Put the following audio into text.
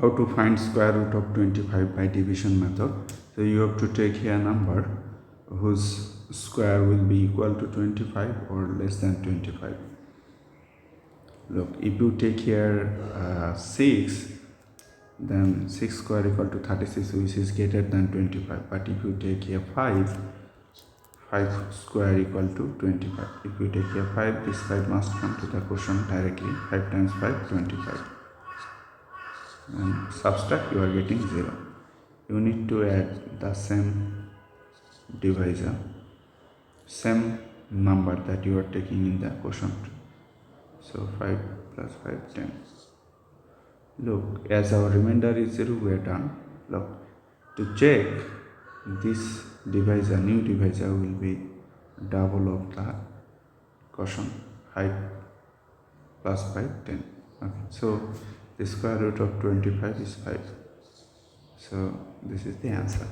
How to find square root of 25 by division method. So you have to take here a number whose square will be equal to 25 or less than 25. Look, if you take here 6, then 6 square equal to 36, which is greater than 25. But if you take here 5 square equal to 25. If you take here 5, this 5 must come to the quotient directly. 5 times 5, 25. And subtract, you are getting 0. You need to add the same divisor, same number that you are taking in the quotient. So 5 plus 5, 10. Look, as our remainder is 0, we are done. Look, to check, this divisor, new divisor will be double of the quotient. 5 plus 5, 10. Okay, so the square root of 25 is 5. So this is the answer.